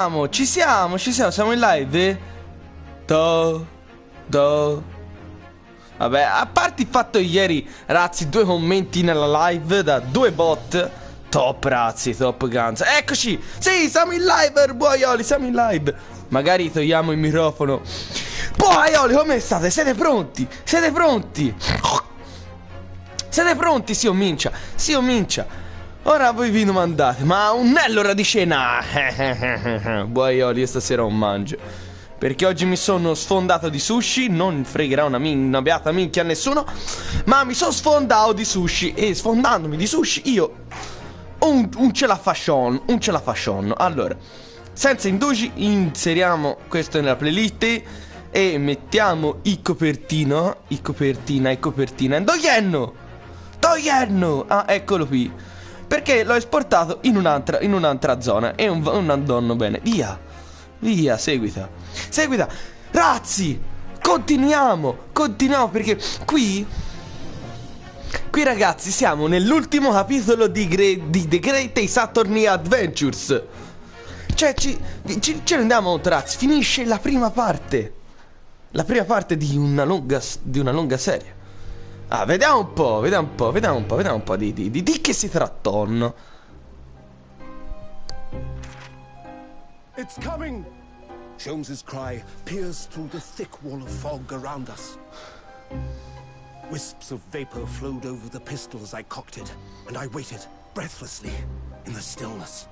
Siamo in live? Vabbè, a parte il fatto ieri, ragazzi, 2 commenti nella live da 2 bot. Top, ragazzi, top guns. Eccoci, sì, siamo in live, buhaioli, siamo in live. Magari togliamo il microfono. Buhaioli, come state? Siete pronti? Siete pronti? Siete pronti? Sì, mincia. Ora voi vi domandate, ma un l'ora di cena? Buhaioli, io stasera non mangio, perché oggi mi sono sfondato di sushi. Non fregherà una beata minchia a nessuno, ma mi sono sfondato di sushi. E sfondandomi di sushi io un ce la fascion. Allora, senza indugi, inseriamo questo nella playlist e mettiamo il copertina. Toglierno. Ah, eccolo qui, perché l'ho esportato in un'altra zona. E un andonno bene. Via, seguita. Razzi, continuiamo, perché qui ragazzi siamo nell'ultimo capitolo di The Great Saturn Adventures. Cioè ci rendiamo conto, ragazzi, finisce la prima parte di una lunga serie. Ah, vediamo un po' di che si tratta. It's coming! Sholmes's cry pierced through the thick wall of fog around us. Wisps of vapor flowed over the pistols I cocked it, and I waited, breathlessly, in the stillness.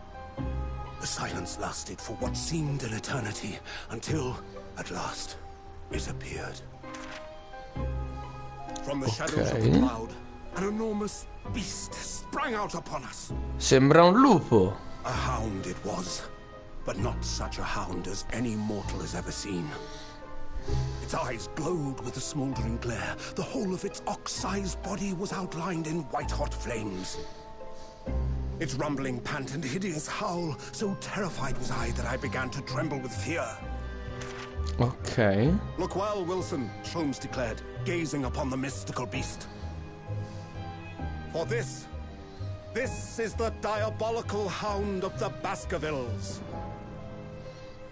The silence lasted for what seemed an eternity, until, at last, it appeared. From the shadows of the cloud, an enormous beast sprang out upon us. Sembra un lupo. A hound it was, but not such a hound as any mortal has ever seen. Its eyes glowed with a smoldering glare. The whole of its ox-sized body was outlined in white-hot flames. Its rumbling pant and hideous howl, so terrified was I that I began to tremble with fear. Okay. Look well, Wilson, Sholmes declared, gazing upon the mystical beast. For this is the diabolical hound of the Baskervilles.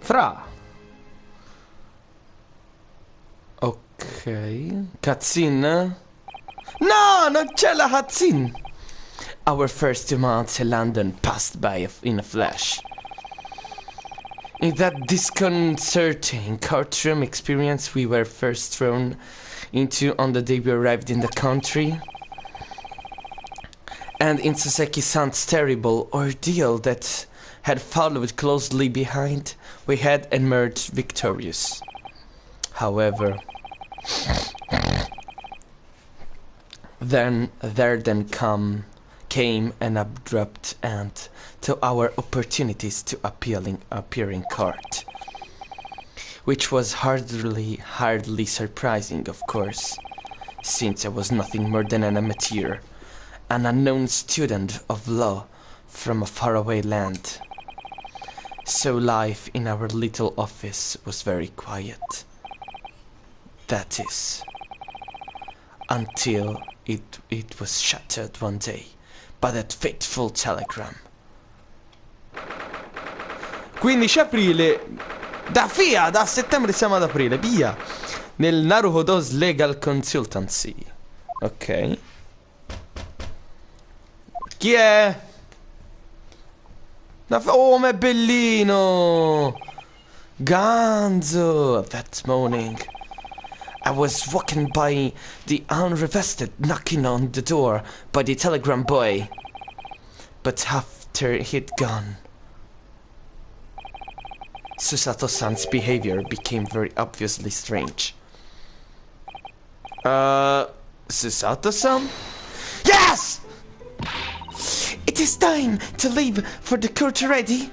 Fra. Ok. Cutscene? No, non c'è la cutscene. Our first 2 months in London passed by in a flash. In that disconcerting courtroom experience we were first thrown into on the day we arrived in the country, and in Soseki-san's terrible ordeal that had followed closely behind, we had emerged victorious. However, there came an abrupt end to our opportunities to appear in court, which was hardly surprising, of course, since I was nothing more than an amateur, an unknown student of law from a faraway land. So life in our little office was very quiet. That is, until it was shattered one day by that fateful telegram. 15 aprile. Da settembre siamo ad aprile, via. Nel Naruhodo's Legal Consultancy. Ok. Chi è? Oh, ma è bellino! Ganzo! That morning I was walking by the unrevested, knocking on the door by the telegram boy. But after he'd gone, Susato-san's behavior became very obviously strange. Susato-san? Yes! It is time to leave for the court already.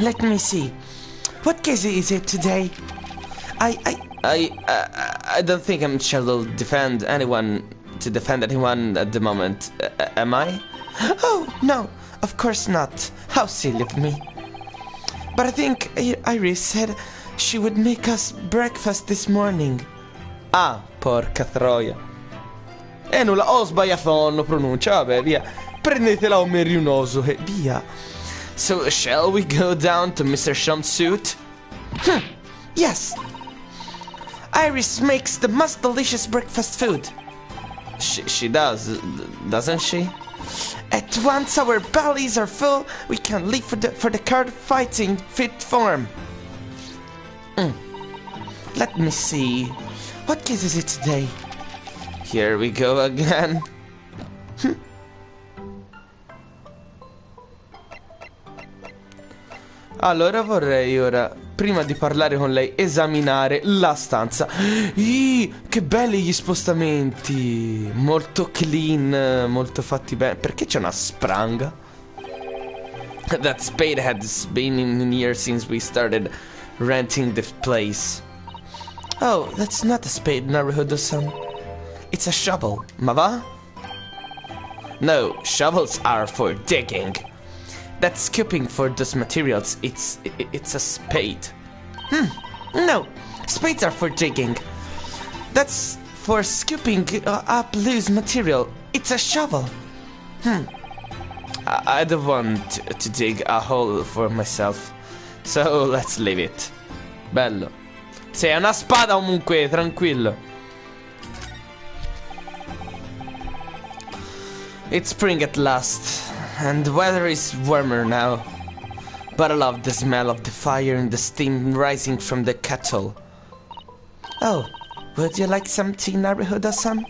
Let me see. What case is it today? I don't think I shall defend anyone at the moment, am I? Oh, no, of course not. How silly of me. But I think Iris said she would make us breakfast this morning. Ah, porca troia. E nulla, ho sbagliato, non pronuncia, vabbè, via. Prendetela un merinoso e via. So shall we go down to Mr. Shum's suit? Yes. Iris makes the most delicious breakfast food. She does, doesn't she? At once our bellies are full, we can leave for the card fighting fit form. Let me see. What case is it today? Here we go again. Allora vorrei ora, prima di parlare con lei, esaminare la stanza. Che belli gli spostamenti. Molto clean, molto fatti bene. Perché c'è una spranga? That spade has been in here since we started renting the place. Oh, that's not a spade, Naruhodo-san. It's a shovel. Ma va? No, shovels are for digging. That's scooping for those materials. It's a spade. No, spades are for digging. That's for scooping up loose material. It's a shovel. I don't want to dig a hole for myself. So let's leave it. Bello. Sì, è una spada comunque, tranquillo. It's spring at last, and the weather is warmer now. But I love the smell of the fire and the steam rising from the kettle. Oh, would you like some tea, Naruhodo-san?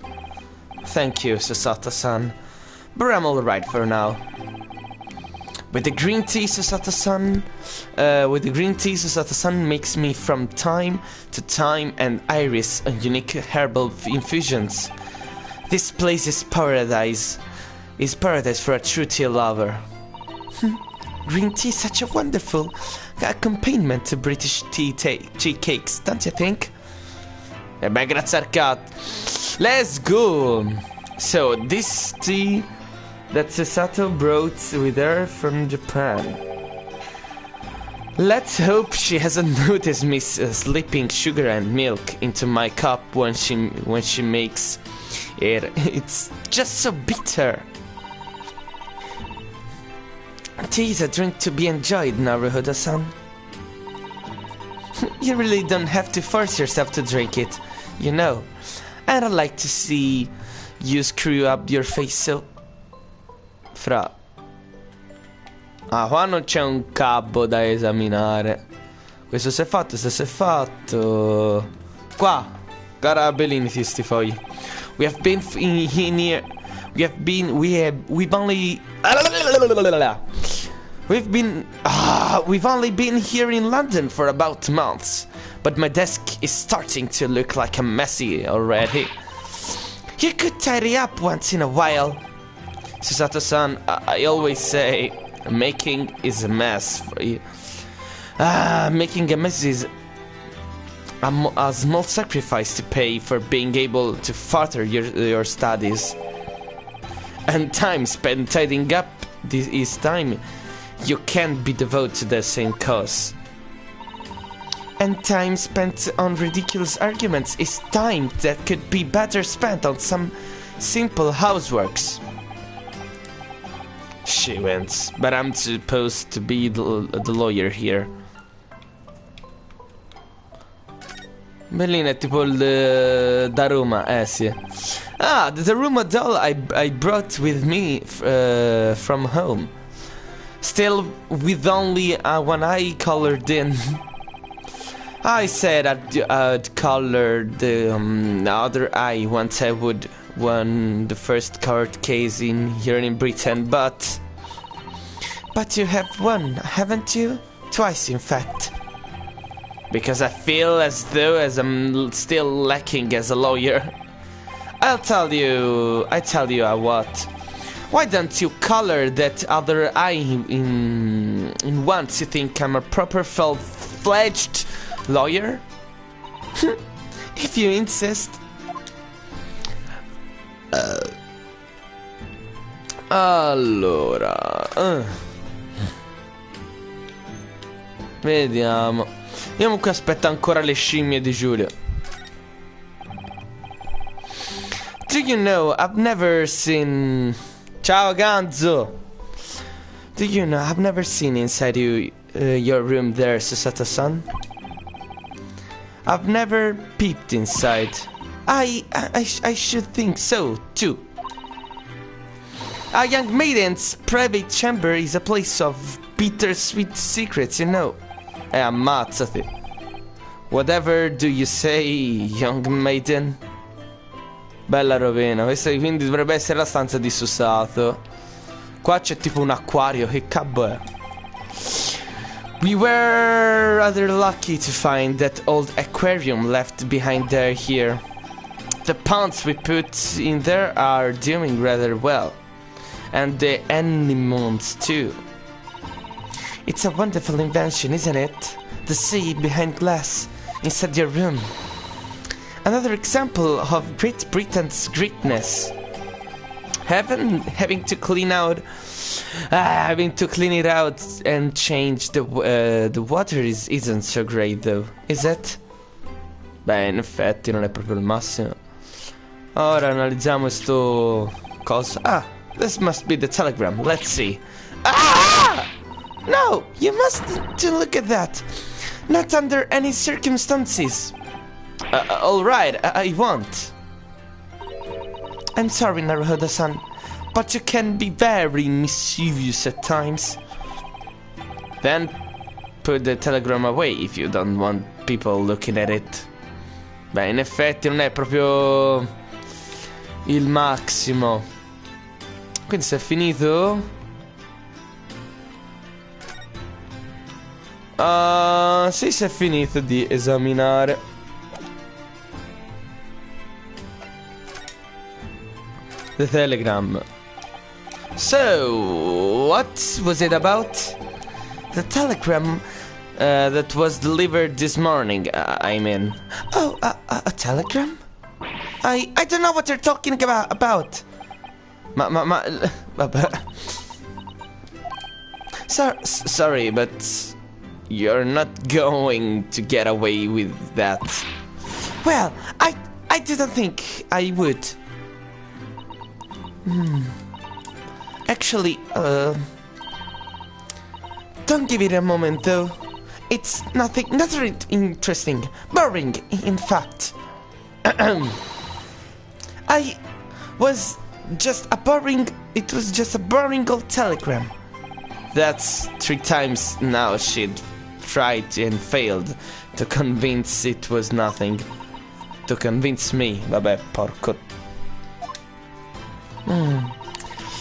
Thank you, Susato-san. But I'm alright for now. With the green tea, Susato-san, makes me from time to time and Iris on unique herbal infusions. This place is paradise. Is paradise for a true tea lover. Green tea is such a wonderful accompaniment to British tea cakes, don't you think? Beh, grazie al cazzo. Let's go. So this tea that Susato brought with her from Japan. Let's hope she hasn't noticed me slipping sugar and milk into my cup when she makes it. It's just so bitter. Tea is a drink to be enjoyed, Naruhodo-san. You really don't have to force yourself to drink it, you know. I don't like to see you screw up your face so... Fra... Ah, qua non c'è un cavo da esaminare. Questo si è fatto, questo si è fatto. Qua, carabellini sti fogli. We've only been here in London for about months, but my desk is starting to look like a messy already. You could tidy up once in a while. Susato-san, I always say making is a mess for you. Making a mess is a small sacrifice to pay for being able to further your studies. And time spent tidying up is time you can't be devoted to the same cause. And time spent on ridiculous arguments is time that could be better spent on some simple houseworks. She wins, but I'm supposed to be the lawyer here. Bellina è tipo il da Roma, sì. Ah, the Roma doll I brought with me from home. Still with only one eye colored in. I said I'd color the other eye once I would won the first court case here in Britain, but you have won, haven't you? Twice, in fact. Because I feel as though I'm still lacking as a lawyer. I tell you what. Why don't you color that other eye in once you think I'm a proper full-fledged lawyer? If you insist. Allora, vediamo. Vediamo qui, aspetta ancora le scimmie di Giulio. Do you know, I've never seen... Ciao Ganzo. Do you know, I've never seen inside your room there, Susato-san. I've never peeped inside. I should think so, too. A young maiden's private chamber is a place of bittersweet secrets, you know. Ammazzati. Whatever do you say, young maiden? Bella rovina, questa quindi dovrebbe essere la stanza di Susato. Qua c'è tipo un acquario, che cavolo è? We were rather lucky to find that old aquarium left behind there here. The ponds we put in there are doing rather well. And the anemones too. It's a wonderful invention, isn't it? The sea behind glass, inside your room. Another example of Great Britain's greatness. Having to clean it out and change the water isn't so great though, is it? Beh, in effetti non è proprio il massimo. Ora analizziamo sto cosa. Ah, this must be the telegram. Let's see. Ah! No, you mustn't look at that. Not under any circumstances. All right, I won't. I'm sorry, Naruhodo-san, but you can be very mischievous at times. Then put the telegram away if you don't want people looking at it. Beh, in effetti non è proprio il massimo. Quindi se è finito? Sì, se è finito di esaminare. The telegram. So, what was it about? The telegram that was delivered this morning, I mean. Oh, a telegram? I don't know what you're talking about. Sorry, but you're not going to get away with that. Well, I didn't think I would. Actually, don't give it a moment though. It's nothing interesting. Boring, in fact. It was just a boring old telegram. That's 3 times now she'd tried and failed to convince it was nothing. To convince me, vabbè, porco.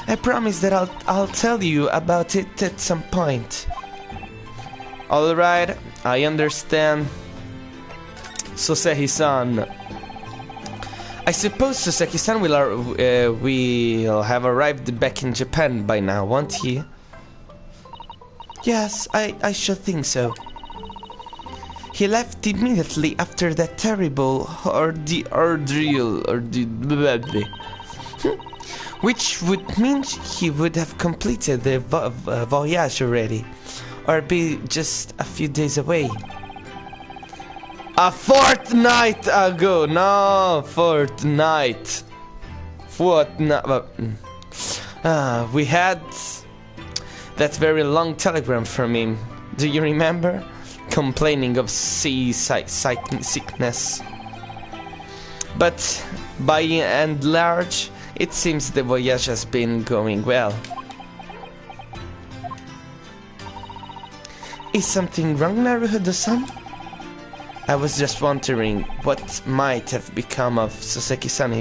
I promise that I'll tell you about it at some point. Alright, I understand. Soseki-san. I suppose Soseki-san will have arrived back in Japan by now, won't he? Yes, I should think so. He left immediately after that terrible ordeal, which would mean he would have completed the voyage already, or be just a few days away. A fortnight ago, no, fortnight. We had that very long telegram from him. Do you remember? Complaining of sea sickness. But by and large, it seems the voyage has been going well. Is something wrong, Naruhodo-san? I was just wondering what might have become of Soseki-san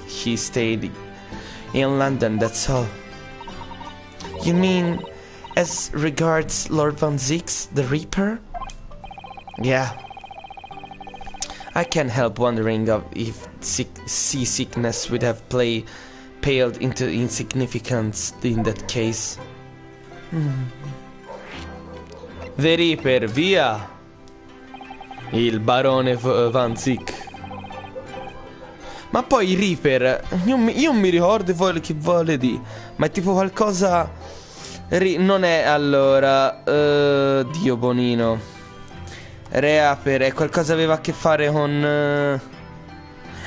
he stayed in London, that's all. You mean as regards Lord Von Zieks, the Reaper? Yeah. I can't help wondering if seasickness would have paled into insignificance in that case. The Reaper, via! Il barone Van Ziek. Ma poi Reaper, io mi ricordo che vuole dire, ma è tipo qualcosa... non è allora... Dio bonino. Reaper, è qualcosa aveva a che fare con...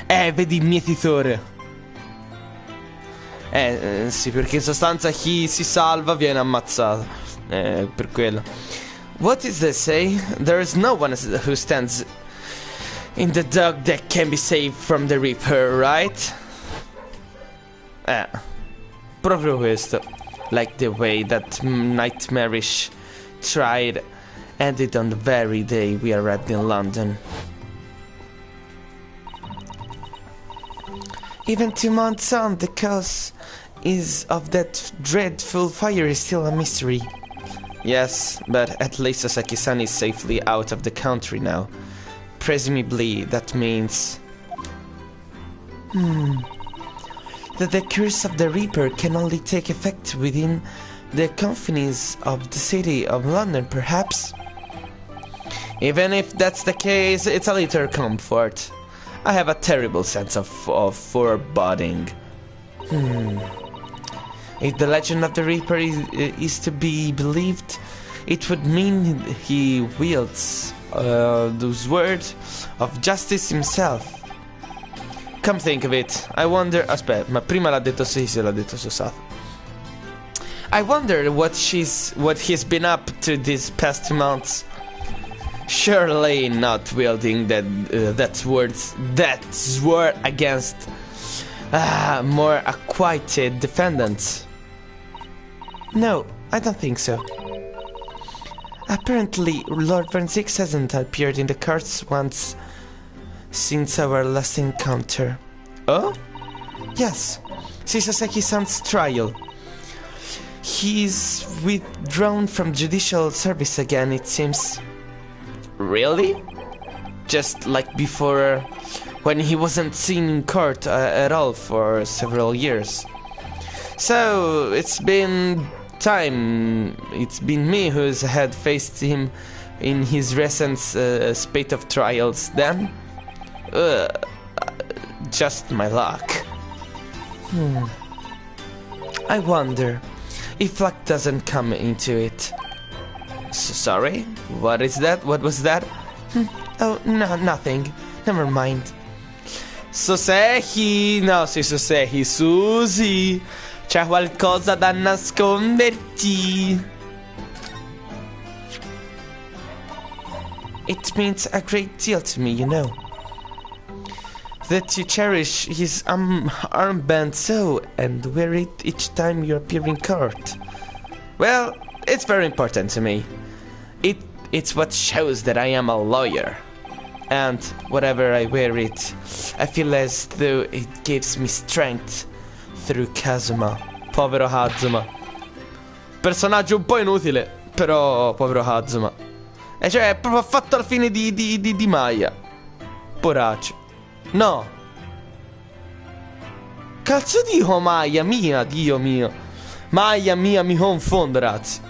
vedi il mietitore. Sì, perché in sostanza chi si salva viene ammazzato. Per quello. What is they say? There is no one who stands in the dark that can be saved from the Reaper, right? Proprio questo. Like the way that nightmarish tried ended on the very day we arrived in London. Even 2 months on, the cause of that dreadful fire is still a mystery. Yes, but at least Sasaki-san is safely out of the country now. Presumably, that means... that the curse of the Reaper can only take effect within the confines of the city of London, perhaps? Even if that's the case, it's a little comfort. I have a terrible sense of foreboding. If the legend of the Reaper is to be believed, it would mean he wields those words of justice himself. Come think of it, I wonder... Aspetta, ma prima l'ha detto sì, l'ha detto Susato. I wonder what he's been up to these past months. Surely not wielding that sword against more acquainted defendants. No, I don't think so. Apparently, Lord Van Zix hasn't appeared in the courts once since our last encounter. Oh? Yes, since Sasaki-san's trial. He's withdrawn from judicial service again, it seems. Really? Just like before, when he wasn't seen in court at all for several years. So, it's been time. It's been me who's had faced him in his recent spate of trials then. Just my luck. I wonder if luck doesn't come into it. Sorry? What is that? What was that? Oh, no, nothing. Never mind. Susehi! No, sì, Susehi. Susi! C'è qualcosa da nasconderti. It means a great deal to me, you know. That you cherish his armband so and wear it each time you appear in court. Well, it's very important to me. It's what shows that I am a lawyer. And whenever I wear it, I feel as though it gives me strength through Kazuma. Povero Hazuma. Personaggio un po' inutile, però povero Hazuma. E cioè è proprio fatto alla fine di Maya. Poraccio. No. Cazzo dico Maya mia, Dio mio. Maya mia, mi confondo, ragazzi.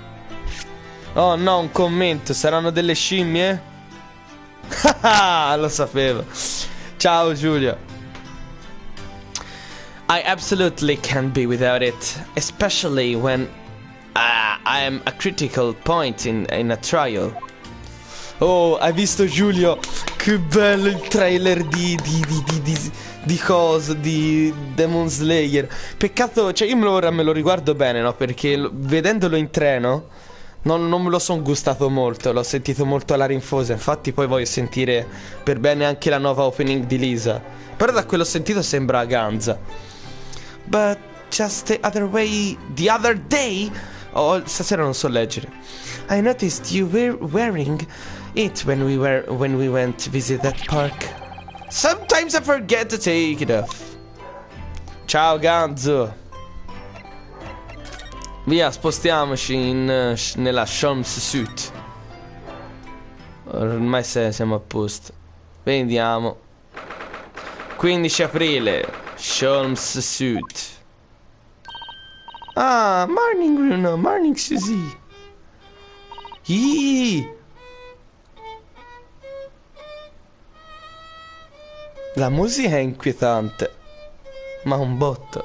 Oh no, un commento, saranno delle scimmie? Haha, lo sapevo. Ciao Giulia. I absolutely can't be without it, especially when I am a critical point in a trial. Oh, hai visto Giulio? Che bello il trailer di cosa? Di Demon Slayer. Peccato, cioè io me lo riguardo bene, no? Perché vedendolo in treno non me lo son gustato molto. L'ho sentito molto alla rinfusa. Infatti poi voglio sentire per bene anche la nuova opening di Lisa. Però da quello sentito sembra Ganza. But just the other day. Oh, stasera non so leggere. I noticed you were wearing it when we went to visit that park. Sometimes I forget to take it off. Ciao Ganzo. Via, spostiamoci nella Sholmes suit. Ormai siamo a posto. Vediamo. 15 aprile, Sholmes suit. Ah, morning Bruno, morning Susie. Yee. La musica è inquietante, ma un botto.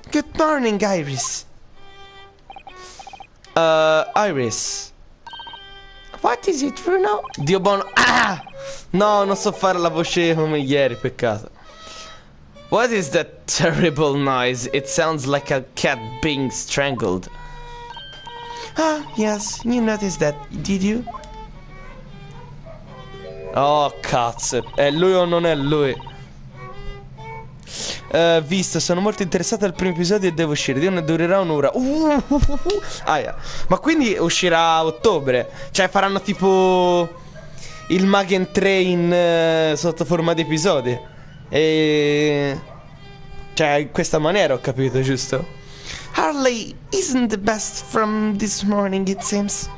Good morning Iris. Iris. What is it Bruno? Dio buono. Ah! No, non so fare la voce come ieri, peccato. What is that terrible noise? It sounds like a cat being strangled. Ah, yes, you noticed that, did you? Oh, cazzo. È lui o non è lui? Visto, sono molto interessato al primo episodio e devo uscire. Durerà un'ora. Yeah. Ma quindi uscirà a ottobre? Cioè faranno tipo il Magen Train sotto forma di episodi. E... cioè in questa maniera ho capito, giusto? Harley isn't the best from this morning, it seems.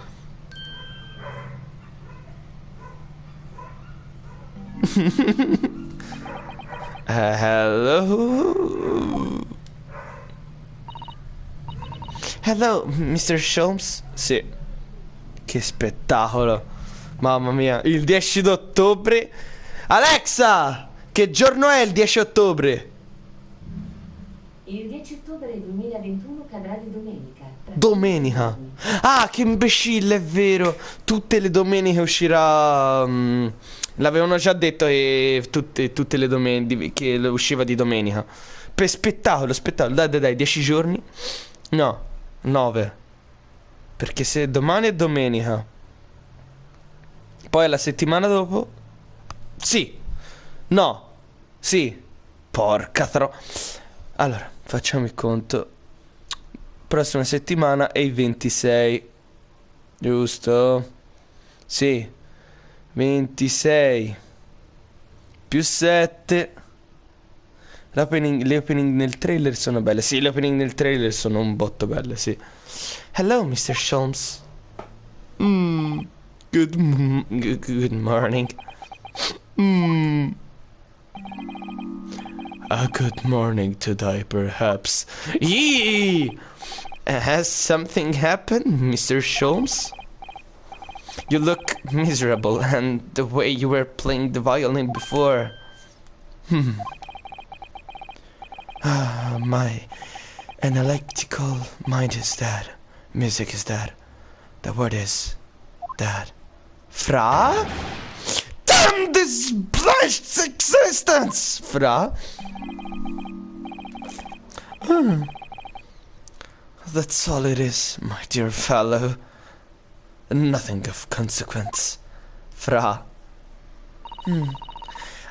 Hello? Hello, Mr. Sholmes? Sì. Che spettacolo. Mamma mia, il 10 d'ottobre. Alexa! Che giorno è il 10 ottobre? Il 10 ottobre 2021 cadrà di domenica. Domenica. Ah, che imbecille, è vero. Tutte le domeniche uscirà. L'avevano già detto che tutte le domeniche che usciva di domenica. Per spettacolo, spettacolo. Dai, 10 giorni. No, 9. Perché se domani è domenica, poi la settimana dopo. Sì. No. Sì. Porca Allora, facciamo il conto. Prossima settimana è il 26. Giusto? Sì. 26 più 7. Le opening nel trailer sono belle. Sì, le opening nel trailer sono un botto belle, sì. Hello, Mr. Sholmes. Good morning. A good morning today, perhaps. Yee! Has something happened, Mr. Sholmes? You look miserable, and the way you were playing the violin before. My analytical mind is dead. Music is dead. The word is dead. Fra? Damn this blessed existence! Fra? That's all it is, my dear fellow. Nothing of consequence. Fra.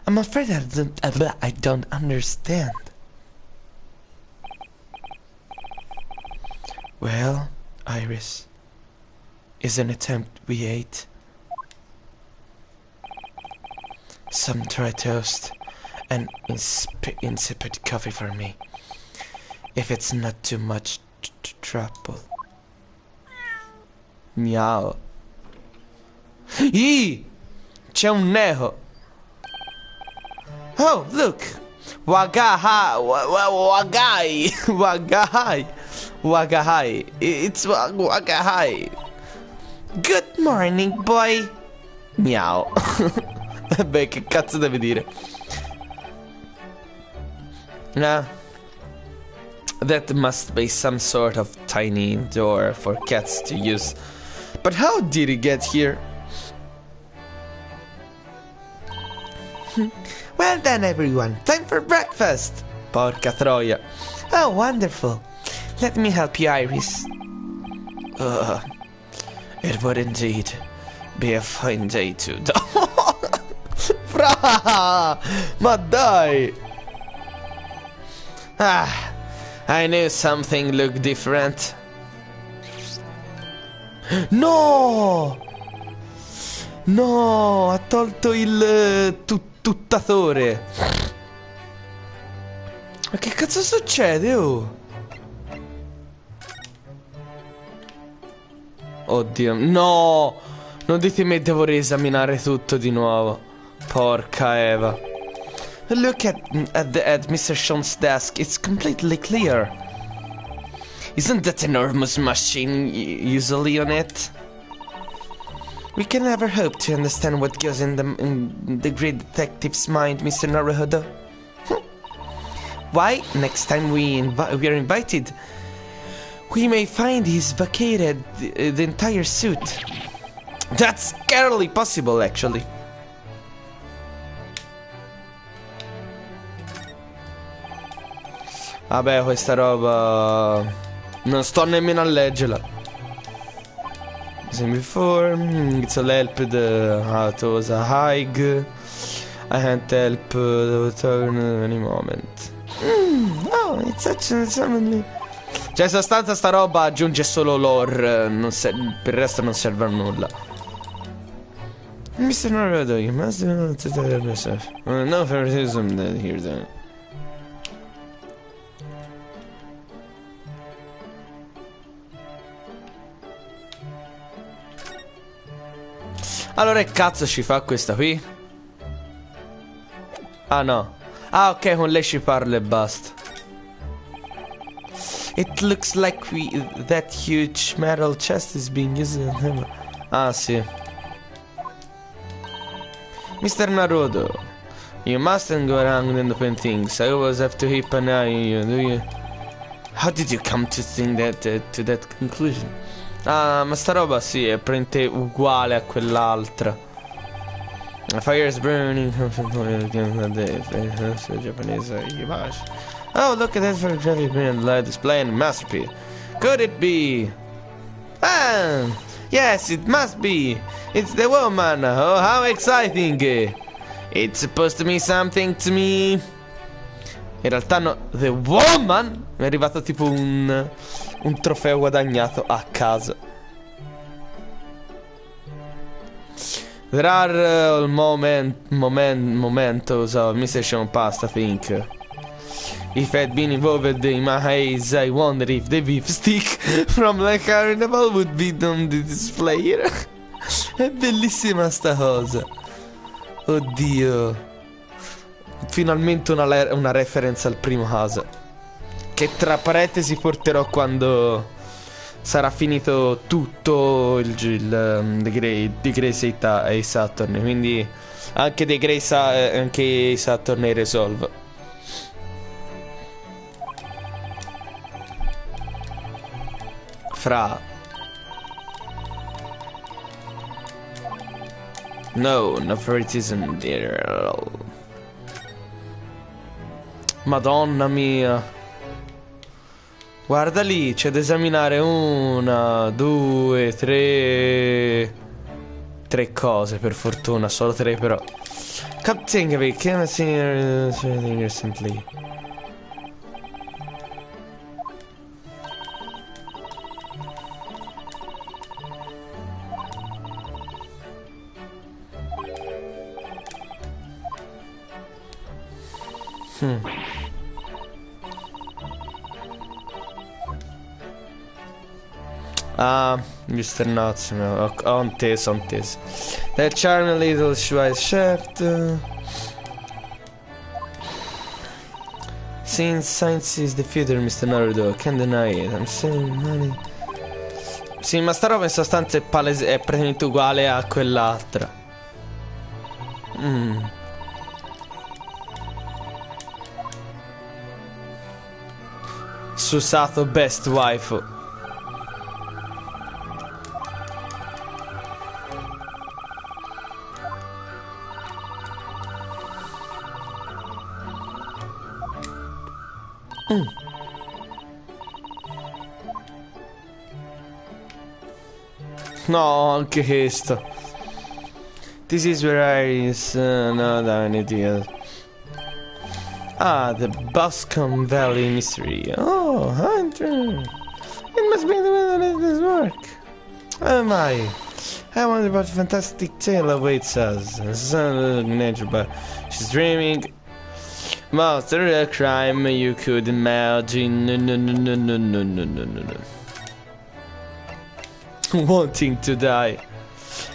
I'm afraid I don't understand. Well, Iris, is an attempt we ate. Some dry toast and insipid coffee for me. If it's not too much trouble. Miau. C'è un Neho. Oh, look. Wagahai. It's Wagahai. Good morning, boy. Miau. Beh, che cazzo deve dire? That must be some sort of tiny door for cats to use. But how did he get here? Well done, everyone. Time for breakfast. Porca troia. Oh, wonderful. Let me help you, Iris. It would indeed be a fine day to... Fra! Ma dai! I knew something looked different. No! No! Ha tolto il tuttatore. Ma che cazzo succede, oh? Oddio, no! Non ditemi che devo riesaminare tutto di nuovo. Porca Eva. Look at Mr. Sean's desk. It's completely clear. Isn't that enormous machine usually on it? We can never hope to understand what goes in the great detective's mind, Mr. Naruhodo. Why, next time we are invited, we may find he's vacated the entire suit. That's scarcely possible, actually. Vabbè, questa roba non sto nemmeno a leggerla. Same before, it's a help how to was a hike. I can't help the turn any moment. Oh, it's such a suddenly. Cioè, in sostanza sta roba aggiunge solo lore, per il resto non serve a nulla. Mr. Naruto, you must know to tell yourself. No favoritism here then. Allora che cazzo ci fa questa qui? Ah no. Ah ok, con lei ci parla e basta. It looks like that huge metal chest is being used. Ah sì. Mr. Naruto, you mustn't go around and open things. I always have to keep an eye on you, do you? How did you come to think to that conclusion? Ah, ma sta roba sì, è praticamente uguale a quell'altra. Fire is burning. Japanese. Oh, look at that photographic light display and masterpiece. Could it be? Ah, yes, it must be. It's the woman. Oh, how exciting! It's supposed to mean something to me. In realtà no, the woman. Mi è arrivato tipo un trofeo guadagnato a caso. There are momentos of mission past, I think. If I'd been involved in my haze, I wonder if the beef stick from the carnival would be on the display here. È bellissima sta cosa. Oddio. Finalmente una reference al primo caso, che tra parentesi porterò quando sarà finito tutto The Grey e Saturn. Quindi anche The Grey anche Saturn e Resolve. Fra no favoritism there. Madonna mia. Guarda lì, c'è da esaminare una, due, tre cose, per fortuna, solo tre però. Come think of it, can I see anything recently? Ah, Mr. Nuts, ho inteso. That charming little white shirt. Since science is the future, Mr. Naruto, can't deny it. I'm saying money. Sì, ma sta roba in sostanza è praticamente uguale a quell'altra. Susato best waifu. No, anche questo. This is where I no, darn idiot. Ah, the Boscombe Valley mystery. Oh, Hunter. It must be the way that this work. Oh my. I wonder what fantastic tale awaits us. Nature, but she's dreaming. Monster, a crime you could imagine. No. Wanting to die.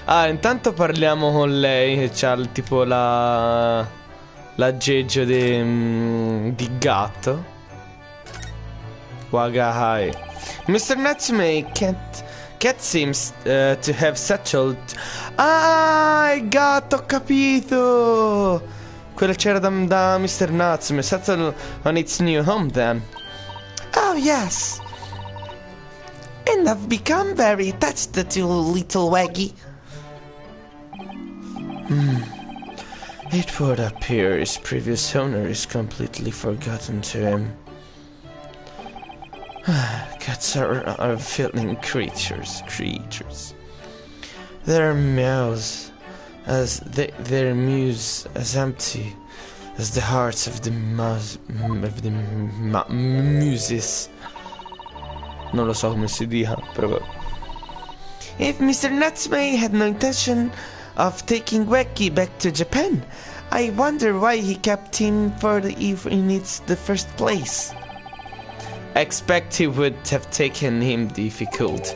Ah, intanto parliamo con lei che c'ha tipo l'aggeggio di gatto. Wagahai. Mr. Natsume cat seems to have settled. Ah, il gatto, ho capito. Quello c'era da Mr. Natsume. Settled on its new home then. Oh yes. And I've become very attached to little Waggy. It would appear his previous owner is completely forgotten to him. Cats are feeling creatures. Their meows as their mews as empty as the hearts of the muses. Non lo so come si dica, però. If Mr. Natsume had no intention of taking Wacky back to Japan, I wonder why he kept him for the in the first place. I expect he would have taken him if he could.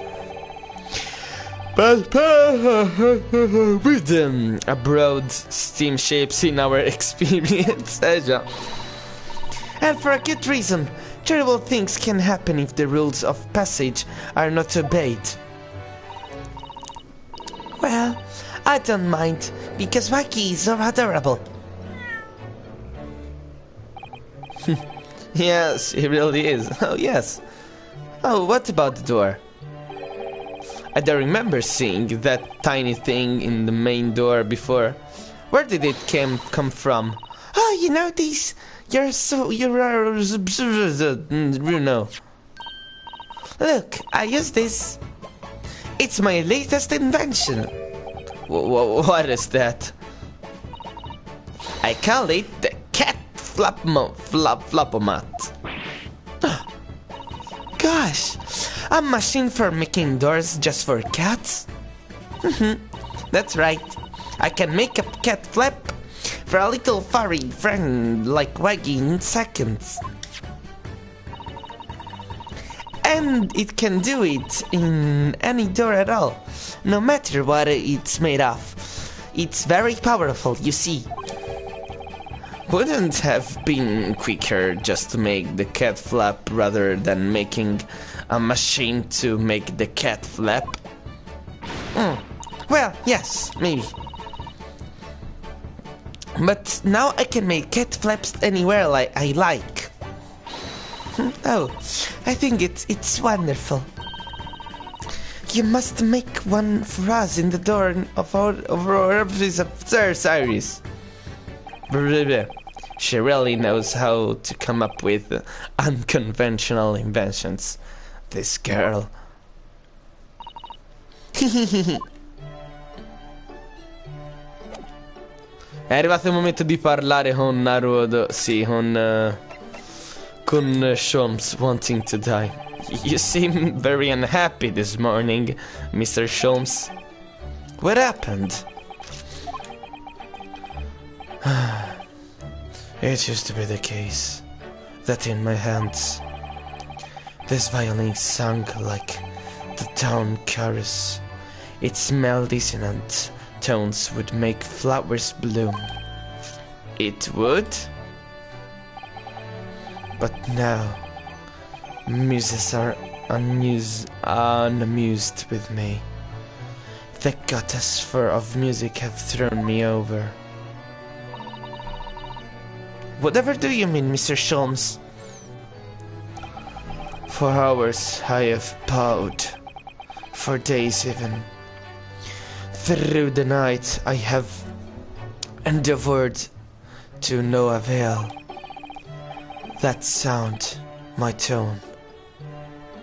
But with them abroad steamships in our experience. And for a good reason. Terrible things can happen if the rules of passage are not obeyed. Well, I don't mind, because Wacky is so adorable. Yes, he really is. Oh, yes. Oh, what about the door? I don't remember seeing that tiny thing in the main door before. Where did it come from? Oh, you know these. You know. Look, I use this. It's my latest invention. What is that? I call it the cat flopomat. Gosh, a machine for making doors just for cats? That's right. I can make a cat flap for a little furry friend like Waggy in seconds. And it can do it in any door at all, no matter what it's made of. It's very powerful, you see. Wouldn't have been quicker just to make the cat flap rather than making a machine to make the cat flap? Well, yes, maybe. But now I can make cat flaps anywhere I like. Oh, I think it's wonderful. You must make one for us in the door of our office upstairs, Iris. She really knows how to come up with unconventional inventions. This girl. È arrivato il momento di parlare con Naruto, sì, con Sholmes wanting to die. You seem very unhappy this morning, Mr. Sholmes. What happened? It used to be the case that in my hands this violin sang like the town chorus. Its melody-dissonant tones would make flowers bloom. It would? But now, muses are unamused with me. The goddess of music have thrown me over. Whatever do you mean, Mr. Sholmes? For hours I have bowed, for days even. Through the night I have endeavored to no avail. That sound, my tone,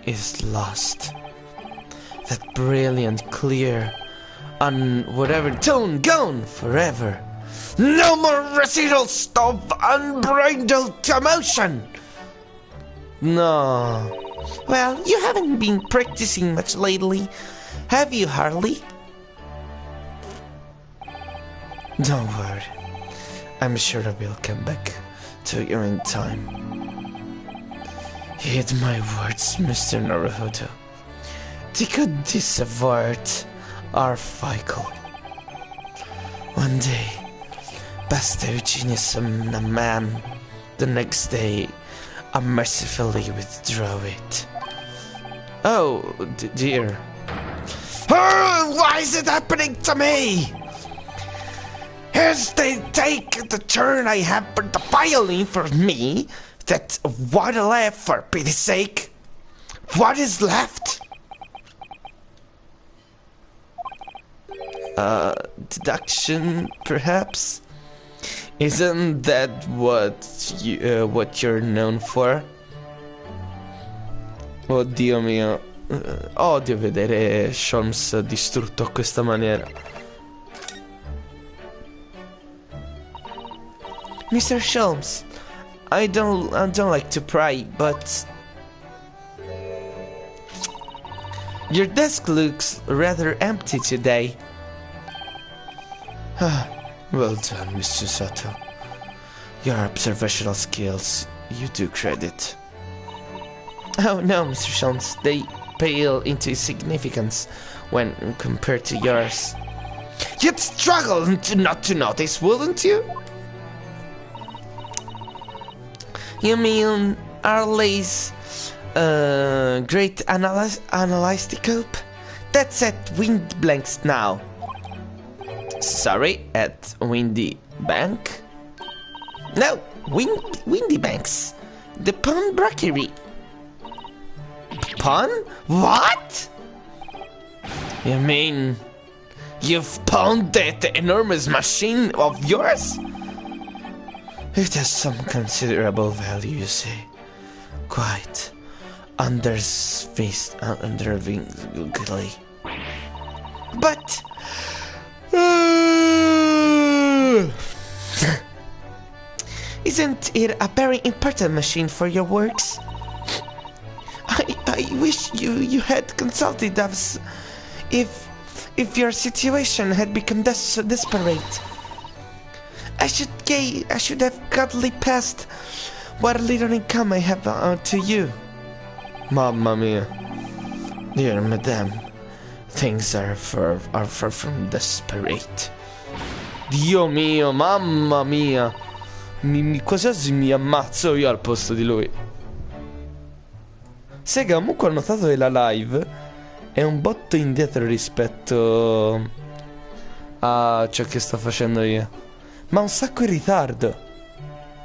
is lost. That brilliant, clear, whatever tone gone forever. No more residuals of unbridled emotion! No. Well, you haven't been practicing much lately, have you, Harley? Don't worry. I'm sure I will come back to you in time. Heed my words, Mr. Naruto. The goddess of art are fickle. One day, bestow genius on a man. The next day, I mercifully withdraw it. Oh, dear. Why is it happening to me? As they take the turn I have for the violin for me, that's what left, for pity's sake. What is left? Deduction, perhaps? Isn't that what you're known for? Oddio mio. Odio vedere Sholmes distrutto a questa maniera. Mr. Sholmes, I don't like to pry, but your desk looks rather empty today. Well done, Mr. Sato. Your observational skills, you do credit. Oh no, Mr. Sholmes, they pale into significance when compared to yours. You'd struggle not to notice, wouldn't you? You mean Arley's great analyscope? That's at Wind Blanks now. Sorry, at Windy Bank? No, Windy Banks. The pawnbrokery. Pawn? What? You mean you've pawned that enormous machine of yours? It has some considerable value, you see. Quite underwhelmingly. But isn't it a very important machine for your works? I wish you had consulted us if your situation had become desperate. I should have gladly passed what little income I have to you. Mamma mia. Dear madame, things are far from desperate. Dio mio, mamma mia. Quasi mi ammazzo io al posto di lui. Sega, comunque ho notato che la live è un botto indietro rispetto a ciò che sto facendo io. Ma un sacco in ritardo.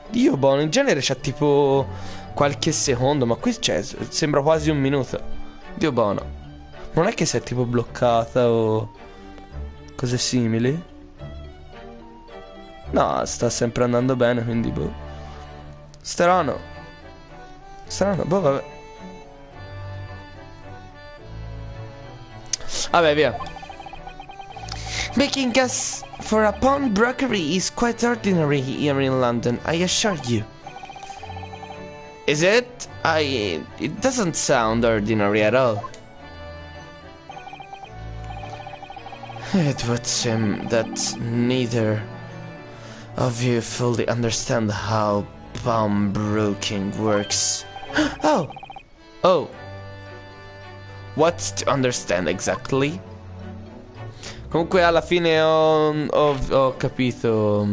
Dio buono, in genere c'è tipo qualche secondo, ma qui c'è, sembra quasi un minuto. Dio buono. Non è che si è tipo bloccata o cose simili? No, sta sempre andando bene, quindi boh. Strano, boh, vabbè. Vabbè, via. Making us for a pawnbrokery is quite ordinary here in London, I assure you. Is it? It doesn't sound ordinary at all. It would seem that neither of you fully understand how pawnbroking works. Oh. What's to understand exactly? Comunque alla fine ho capito.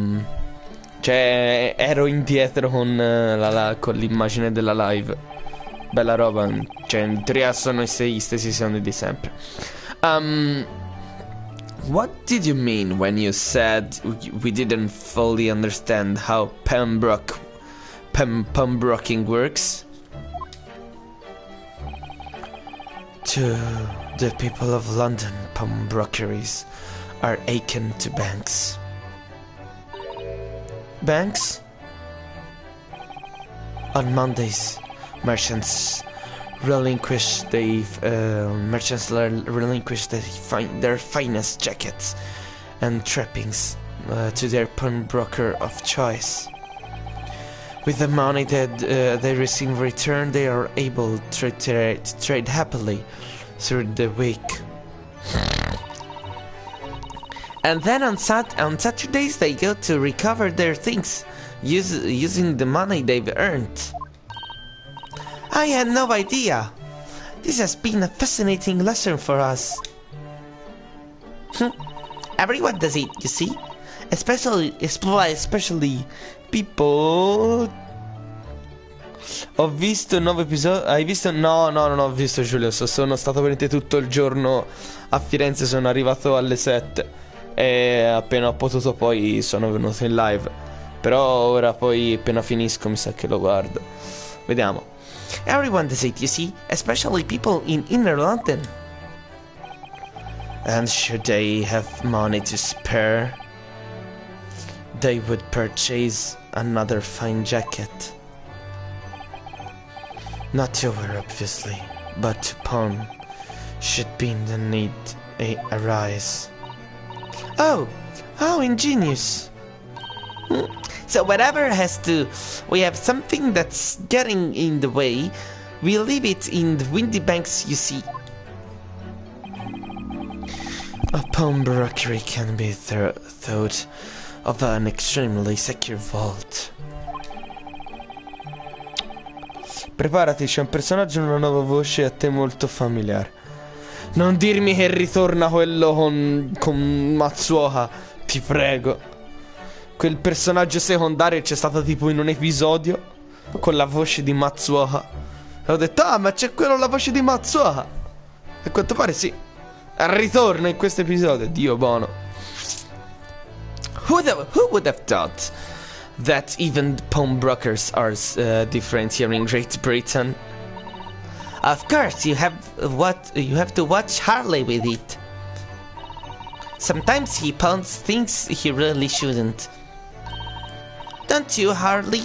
Cioè ero indietro con l'immagine della live. Bella roba. Cioè in teoria sono i stessi sound di sempre. What did you mean when you said we didn't fully understand how pawnbroking works? To the people of London, pawnbrokeries are akin to banks. Banks? On Mondays, merchants relinquish their finest jackets and trappings to their pawnbroker of choice. With the money that they receive in return, they are able to trade happily through the week. And then on Saturdays they go to recover their things using the money they've earned. I had no idea. This has been a fascinating lesson for us. Everyone does it, you see? Especially people. Ho visto il nuovo episodio. Hai visto? No, non ho visto, Giulio. Sono stato veramente tutto il giorno a Firenze. Sono arrivato alle 7 e appena ho potuto poi sono venuto in live. Però ora poi appena finisco mi sa che lo guardo. Vediamo. Everyone does it, you see? Especially people in inner London. And should they have money to spare, they would purchase another fine jacket. Not to wear, obviously. but upon should be the need arise. Oh, how ingenious. So whatever we have something that's getting in the way, we leave it in the windy banks, you see. A pawnbrokery can be thought of an extremely secure vault. Preparati, c'è un personaggio e una nuova voce a te molto familiare. Non dirmi che ritorna quello con Matsuoka, ti prego. Quel personaggio secondario c'è stato tipo in un episodio con la voce di Matsuoka. E ho detto, ah, ma c'è quello la voce di Matsuoka. E a quanto pare sì. Ritorna in questo episodio, Dio buono. Who would have thought that even pawnbrokers are different here in Great Britain? Of course, you have to watch Harley with it. Sometimes he pawns things he really shouldn't. Don't you, Harley?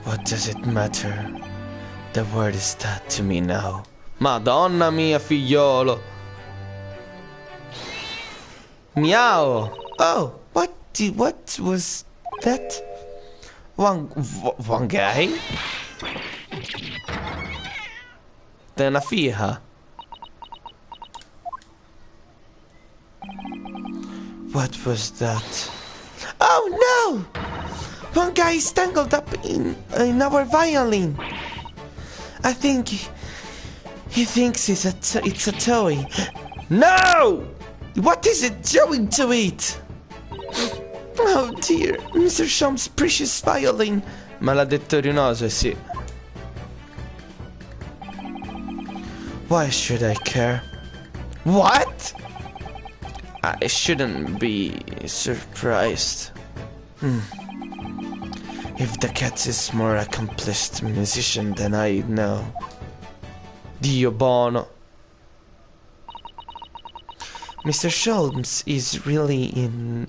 What does it matter? The word is that to me now. Madonna mia, figliolo. Meow. Oh, what was that? One guy? È una fija. What was that? Oh no! One guy is tangled up in our violin. I think he thinks it's a toy. No! What is it doing to it? Oh dear, Mr. Shum's precious violin. Maledetto rinoso, sì. Why should I care? What? I shouldn't be surprised. If the cat is more accomplished musician than I know. Dio buono. Mr. Sholmes is really in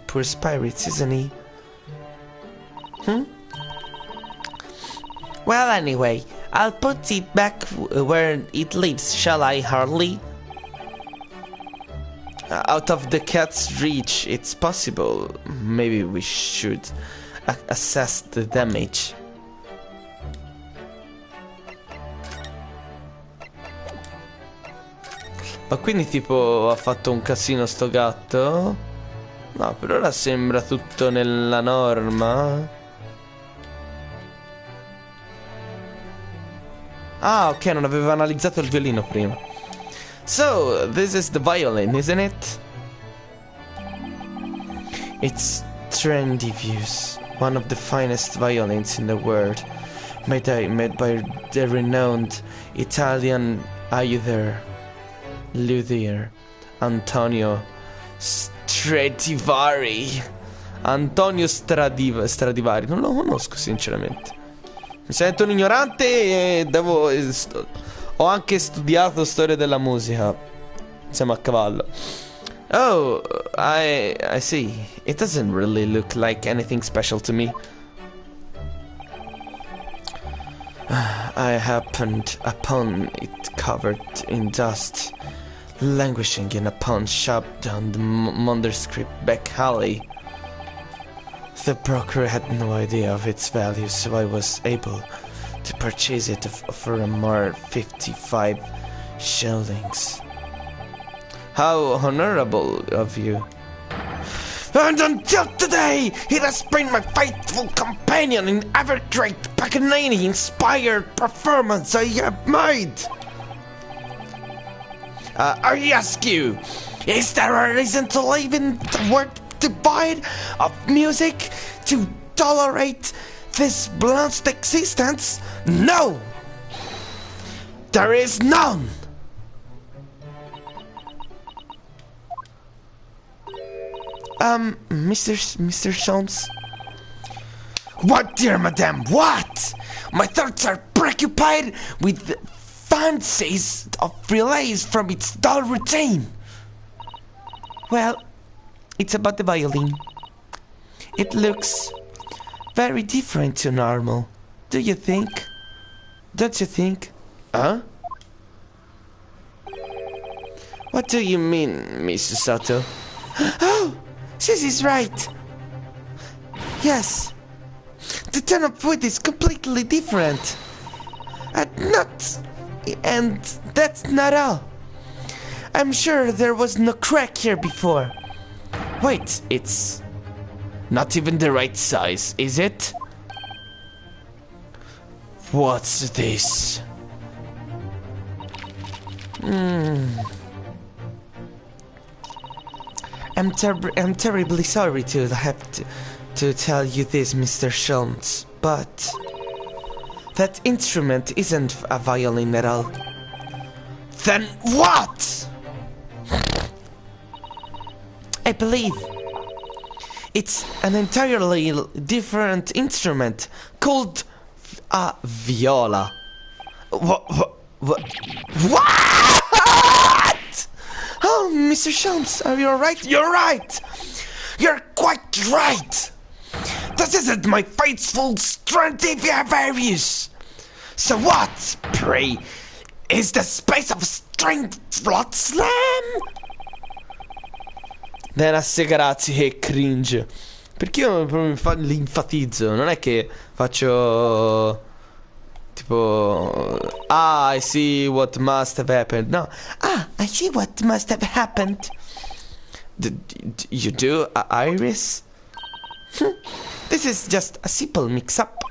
poor spirits, isn't he? Well, anyway, I'll put it back where it lives, shall I, Harley? Out of the cat's reach, it's possible. Maybe we should assess the damage. Ma quindi tipo ha fatto un casino sto gatto? No, per ora sembra tutto nella norma. Ah, ok, non avevo analizzato il violino prima. So, this is the violin, isn't it? It's trendy views, one of the finest violins in the world, made by the renowned Italian luthier Antonio Stradivari. Antonio Stradivari. Non lo conosco sinceramente. Mi sento un ignorante e ho anche studiato storia della musica. Siamo a cavallo. Oh, I see. It doesn't really look like anything special to me. I happened upon it covered in dust, languishing in a pawn shop down the nondescript back alley. The broker had no idea of its value, so I was able to purchase it for a mere 55 shillings. How honorable of you. And until today, it has been my faithful companion in every great Paganini-inspired performance I have made. I ask you, is there a reason to live in the world devoid of music to tolerate this blunt existence? No! There is none! Mr. Sholmes? What, dear madame, what? My thoughts are preoccupied with the fancies of relays from its dull routine. Well, it's about the violin. It looks very different to normal. Do you think? Don't you think? Huh? What do you mean, Mrs. Soto? Oh! Susie's right! Yes! The tone of wood is completely different! And that's not all! I'm sure there was no crack here before. Wait, it's not even the right size, is it? What's this? I'm terribly sorry to have to tell you this, Mr. Sholmes, but that instrument isn't a violin at all. Then what? I believe it's an entirely different instrument called a viola. What? Oh, Mr. Sholmes, are you alright? You're right! You're quite right! This isn't my faithful Stradivarius! So what, pray, is the space of string slot slam? Grazie, ragazzi, che cringe. Perché io proprio l'infatizzo, non è che faccio tipo I see what must have happened. No. I see what must have happened. You do, Iris? This is just a simple mix-up.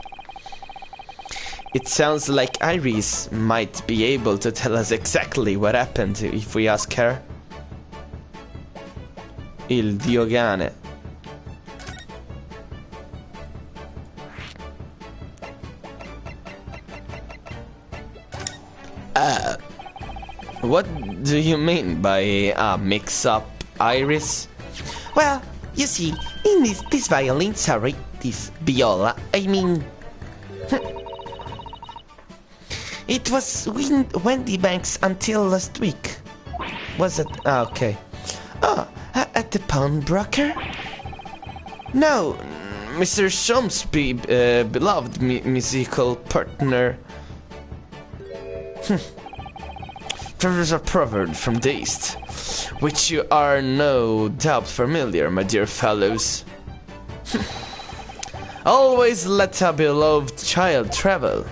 It sounds like Iris might be able to tell us exactly what happened if we ask her. Il dio cane. What do you mean by a mix-up, Iris? Well, you see, in this violin, sorry, this viola, I mean... It was Wendy Banks until last week. Was it? Okay. Oh, at the pawnbroker? No, Mr. Sholmes' beloved musical partner. There is a proverb from the East, which you are no doubt familiar, my dear fellows. Always let a beloved child travel.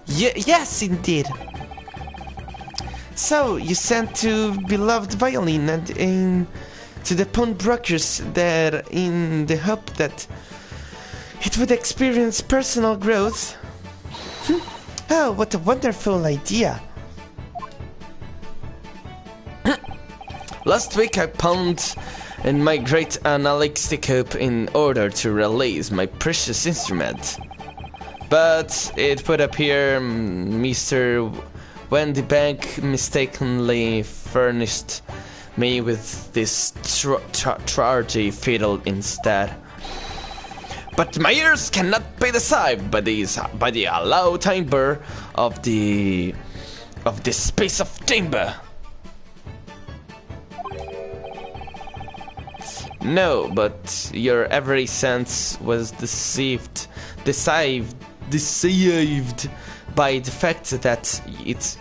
Yes, indeed. So, you sent to beloved violin and to the pawnbrokers there in the hope that it would experience personal growth? Oh, what a wonderful idea. Last week I pawned in my great analyticscope in order to release my precious instrument. But it would appear Mr. Wendy Bank mistakenly furnished me with this tragedy fiddle instead. But my ears cannot be deceived by the loud timbre of this piece of timber. No, but your every sense was deceived by the fact that it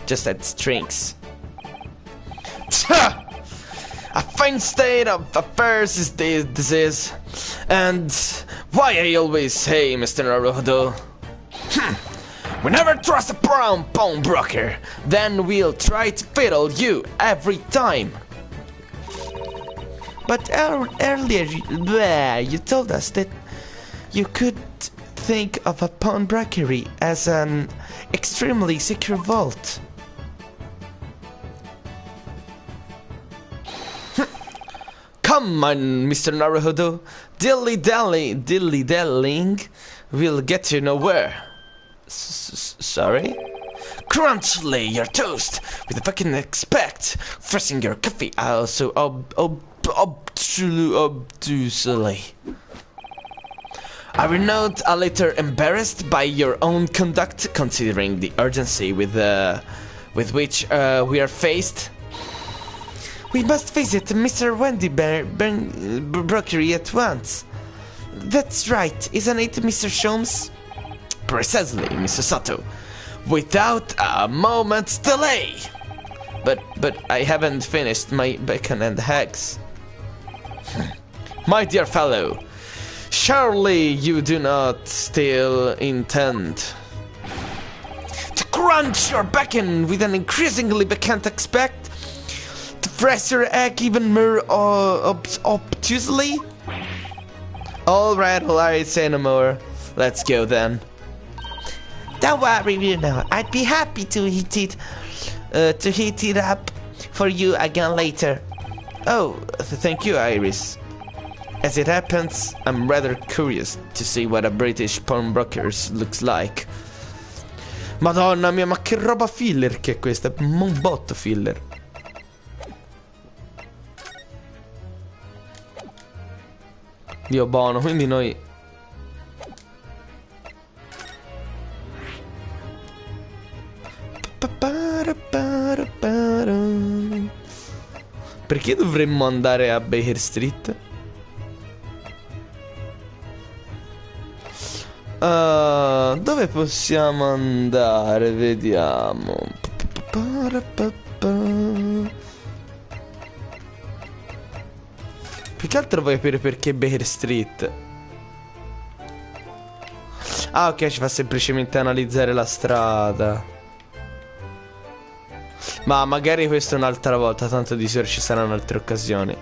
just had strings. A fine state of affairs is this is, and why I always say, Mr. Naruto, we never trust a pawnbroker, then we'll try to fiddle you every time. But earlier, you told us that you could think of a pawnbrokery as an extremely secure vault. Come on, Mr. Naruto, dilly-dallying will get you nowhere. Sorry? Crunchly your toast with a fucking expect, forcing your coffee out so obtusely. Are you not a little embarrassed by your own conduct, considering the urgency with which we are faced? We must visit Mr. Wendy Brokery at once. That's right, isn't it, Mr. Sholmes? Precisely, Mr. Sato. Without a moment's delay. But I haven't finished my bacon and eggs. My dear fellow, surely you do not still intend to crunch your bacon with an increasingly vacant expect to press your egg even more obtusely? Alright, say no more. Let's go then. Don't worry, you know, I'd be happy to heat it up for you again later. Oh, thank you, Iris. As it happens, I'm rather curious to see what a British pawnbroker looks like. Madonna mia, ma che roba filler che è questa? Un botto filler. Dio buono, quindi noi... Perché dovremmo andare a Baker Street? Dove possiamo andare? Vediamo. Più che altro voglio capire perché Baker Street. Ah, ok, ci fa semplicemente analizzare la strada. Ma magari questo un'altra volta, tanto di sicuro ci saranno altre occasioni.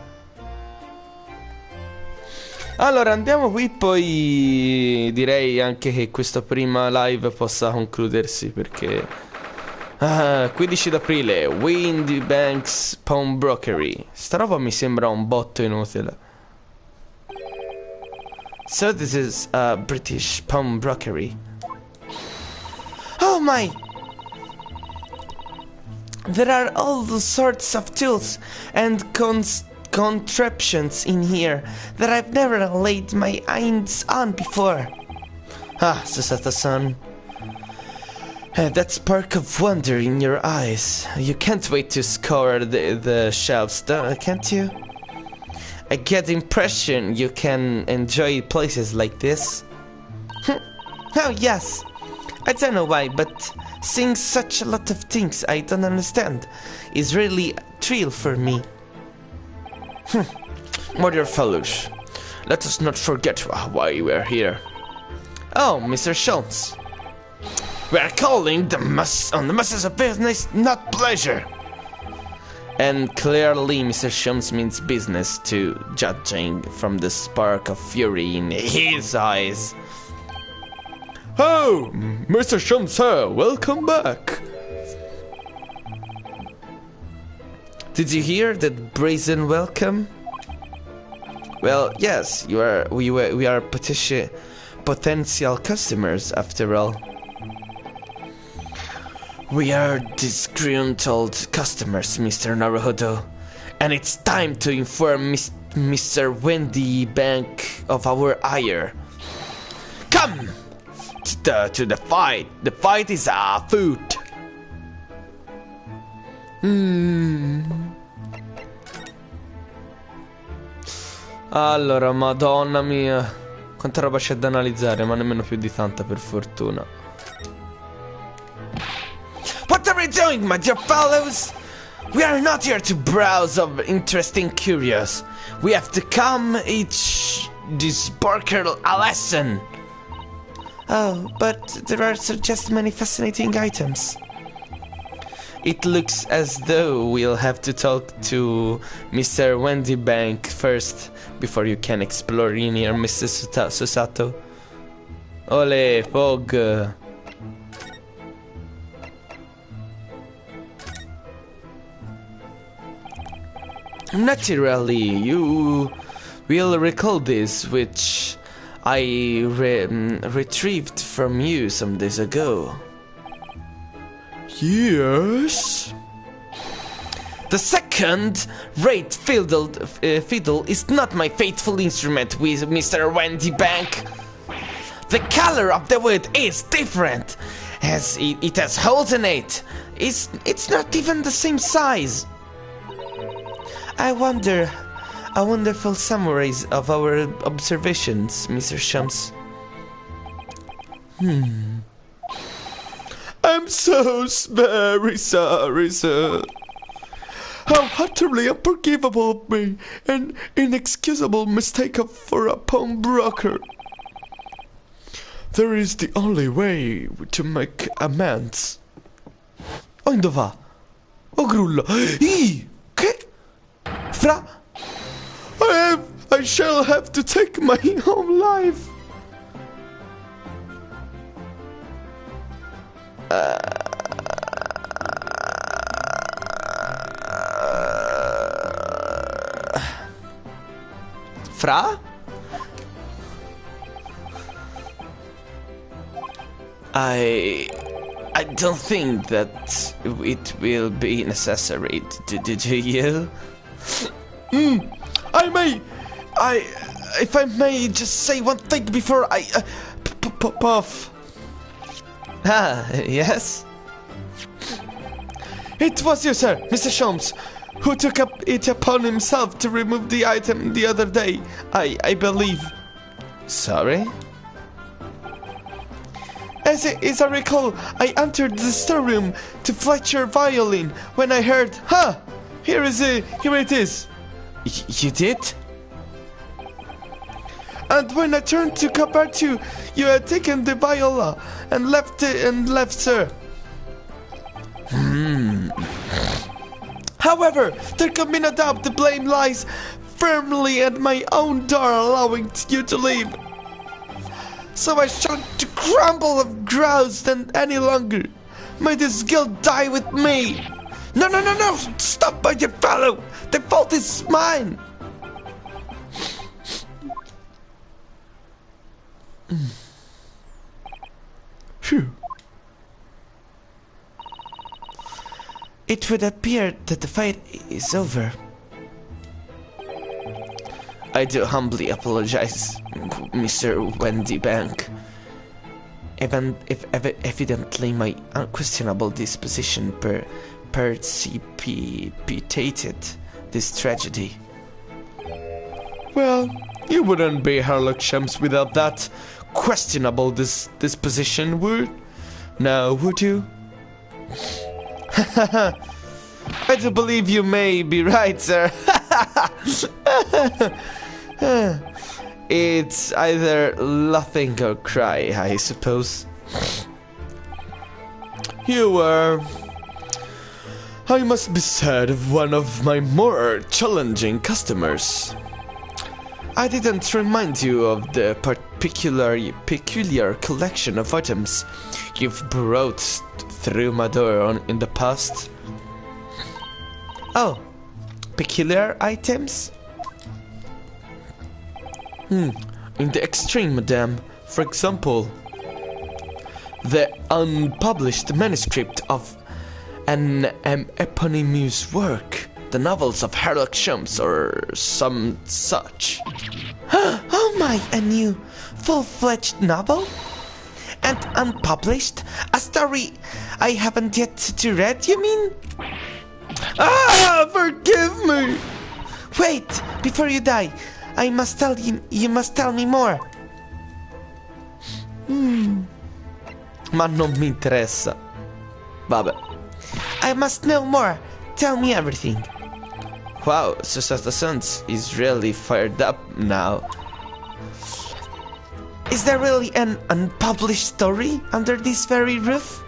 Allora andiamo qui, poi direi anche che questa prima live possa concludersi perché 15 d'aprile, Windy Banks Pawnbrokery. Sta roba mi sembra un botto inutile. So this is a British pawnbrokery. Oh my! There are all sorts of tools and contraptions in here that I've never laid my hands on before. Ah, Susato-san. That spark of wonder in your eyes. You can't wait to scour the shelves, can't you? I get the impression you can enjoy places like this. Oh yes. I don't know why, but seeing such a lot of things I don't understand is really a thrill for me. My dear fellows, let us not forget why we are here. Oh, Mr. Sholmes. We are calling on the masses of business, not pleasure. And clearly Mr. Sholmes means business too, judging from the spark of fury in his eyes. Oh, Mr. Sholmes, sir, welcome back. Did you hear that brazen welcome? Well, yes, we are potential customers after all. We are disgruntled customers, Mr. Naruhodo, and it's time to inform Mr. Wendy Bank of our ire. Come to the fight. The fight is afoot. Allora, madonna mia, quanta roba c'è da analizzare, ma nemmeno più di tanta, per fortuna. What are we doing, my dear fellows? We are not here to browse of interesting curios. We have to come each this barker a lesson. Oh, but there are just many fascinating items. It looks as though we'll have to talk to Mr. Wendy Bank first before you can explore in here, Mr. Susato. Ole, Pog. Naturally, you will recall this, which I retrieved from you some days ago. Yes? The second-rate fiddle is not my faithful instrument with Mr. Wendy Bank. The color of the wood is different, as it has holes in it. It's not even the same size. I wonder a wonderful summary of our observations, Mr. Shums. I'm so very sorry, sir. How utterly unforgivable of me, an inexcusable mistake for a pawnbroker. There is the only way to make amends. Onde va? Oh grullo. Che? Fra? I shall have to take my own life. Fra? I don't think that it will be necessary. Did you? If I may just say one thing before I puff. Ah, yes? It was you, sir, Mr. Shums, who took it upon himself to remove the item the other day, I believe. Sorry? As I recall, I entered the storeroom to fetch your violin when I heard, here it is. You did? And when I turned to come back to you had taken the viola and left, sir. However, there can be no doubt the blame lies firmly at my own door, allowing you to leave. So I shall to crumble of grouse than any longer. May this guilt die with me. No, stop, my dear fellow. The fault is mine. Phew. It would appear that the fight is over. I do humbly apologize, Mr. Wendy Bank. Even if evidently my unquestionable disposition precipitated this tragedy. Well, you wouldn't be Sherlock Shums without that questionable disposition, would you? I do believe you may be right, sir. It's either laughing or cry, I suppose. You were, I must be said, one of my more challenging customers. I didn't remind you of the peculiar collection of items you've brought through my door in the past. Oh, peculiar items? In the extreme, madame. For example, the unpublished manuscript of an eponymous work, the novels of Sherlock Shums or some such. Oh my, a new full-fledged novel? And unpublished? A story I haven't yet to read, you mean? Forgive me! Wait, before you die, I must tell you, you must tell me more. Ma non mi interessa. Vabbè. I must know more. Tell me everything. Wow, Susata Sons is really fired up now. Is there really an unpublished story under this very roof?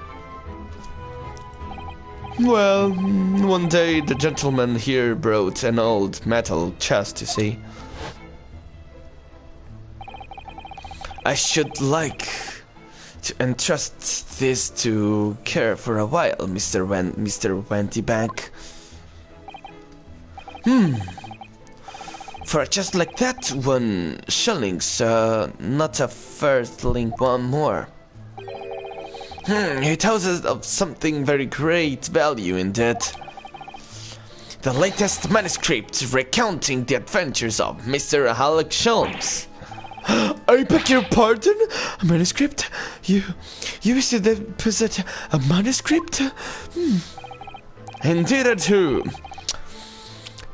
Well, one day the gentleman here brought an old metal chest, you see. I should like to entrust this to care for a while, Mr. Wendy Bank. For just like that, 1 shilling, sir, not a firstling, one more. It houses of something very great value indeed. The latest manuscript recounting the adventures of Mr. Sherlock Shums. I beg your pardon? A manuscript? You wish to deposit a manuscript? Indeed I do.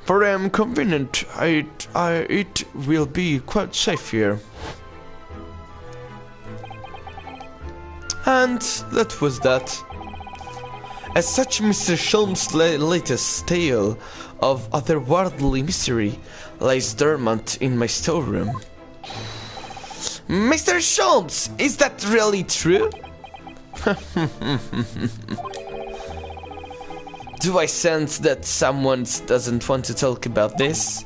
For I am convenient, it will be quite safe here. And that was that. As such, Mr. Sholmes' latest tale of otherworldly mystery lies dormant in my storeroom. Mr. Sholmes, is that really true? Do I sense that someone doesn't want to talk about this?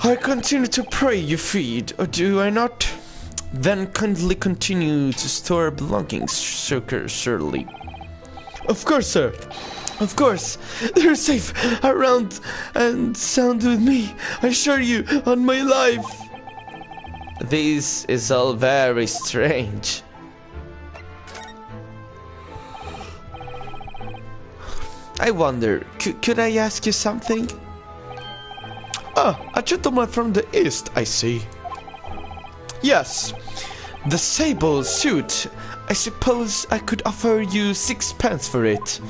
I continue to pray you feed, or do I not? Then kindly continue to store belongings, surely. Of course, sir. Of course. They're safe around and sound with me. I assure you on my life. This is all very strange. I wonder, could I ask you something? Ah, a gentleman from the east, I see. Yes, the sable suit. I suppose I could offer you 6 pence for it.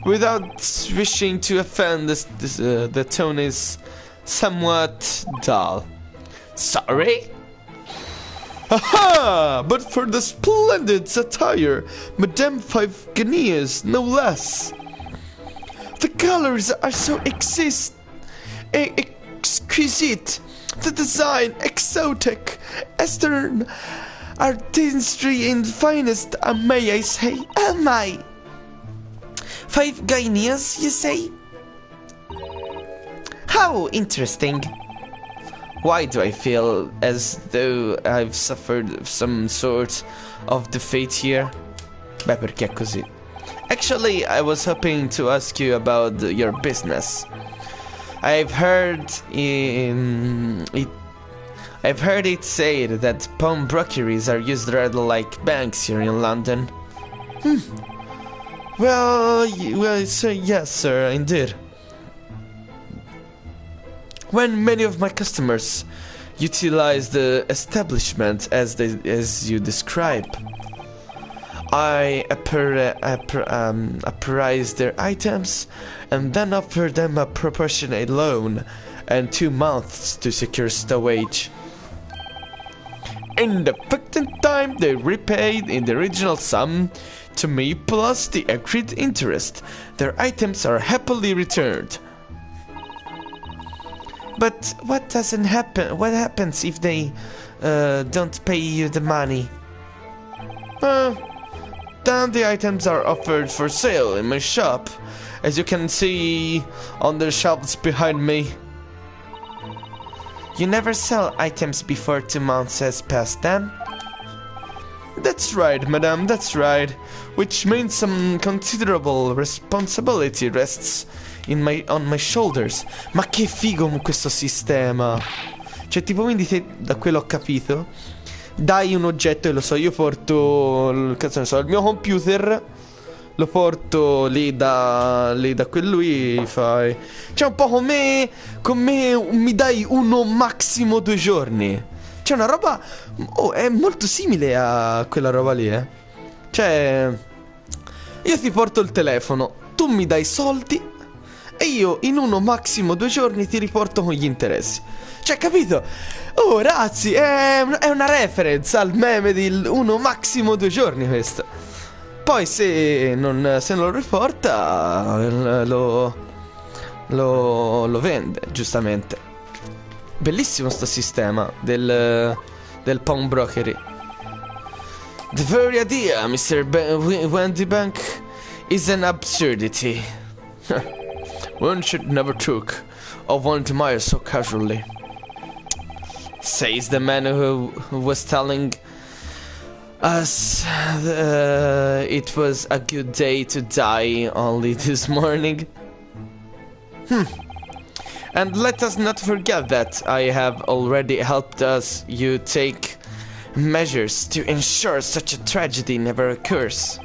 Without wishing to offend, the tone is somewhat dull. Sorry? Aha! But for the splendid satire, Madame 5 guineas, no less. The colors are so exquisite, the design exotic, Eastern artistry in finest, may I say? Am I? 5 guineas, you say? How interesting. Why do I feel as though I've suffered some sort of defeat here? Beh, perché è così. Actually, I was hoping to ask you about your business. I've heard it said that pawnbrokeries are used rather like banks here in London. Well, yes, sir, indeed. When many of my customers utilize the establishment as you describe, I appraise their items and then offer them a proportionate loan and 2 months to secure stowage. In the effective time, they repaid in the original sum to me plus the accrued interest. Their items are happily returned. But what doesn't happen? What happens if they don't pay you the money? Then the items are offered for sale in my shop, as you can see on the shelves behind me. You never sell items before 2 months has passed, then? That's right, madame, that's right. Which means some considerable responsibility rests on my shoulders. Ma che figo questo sistema. Cioè, tipo, quindi te, da quello ho capito, dai un oggetto e lo so, io porto, cazzo ne so, il mio computer, lo porto lì da lui, fai. Cioè, un po' come mi dai uno massimo 2 giorni. Cioè, una roba, è molto simile a quella roba lì, eh. Cioè, io ti porto il telefono, tu mi dai soldi e io in uno massimo 2 giorni ti riporto con gli interessi. Cioè, capito? Oh, ragazzi, è una reference al meme di uno massimo 2 giorni questo. Poi se non lo riporta, lo vende, giustamente. Bellissimo sto sistema del pawnbrokery. The very idea, Mr. Wendy Bank, is an absurdity. One should never talk of one admire so casually. Says the man who was telling us it was a good day to die only this morning. And let us not forget that I have already helped you take measures to ensure such a tragedy never occurs.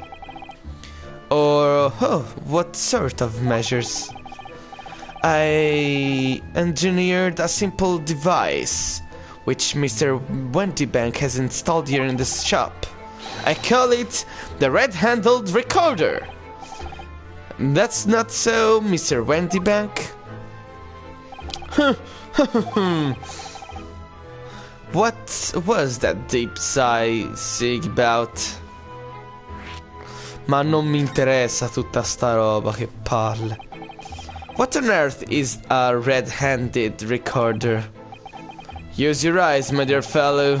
Or, what sort of measures? I engineered a simple device which Mr. Wendybank has installed here in this shop. I call it the red-handled recorder. That's not so, Mr. Wendy Bank. What was that deep sigh about? Ma non mi interessa tutta sta roba che parla. What on earth is a red-handed recorder? Use your eyes, my dear fellow.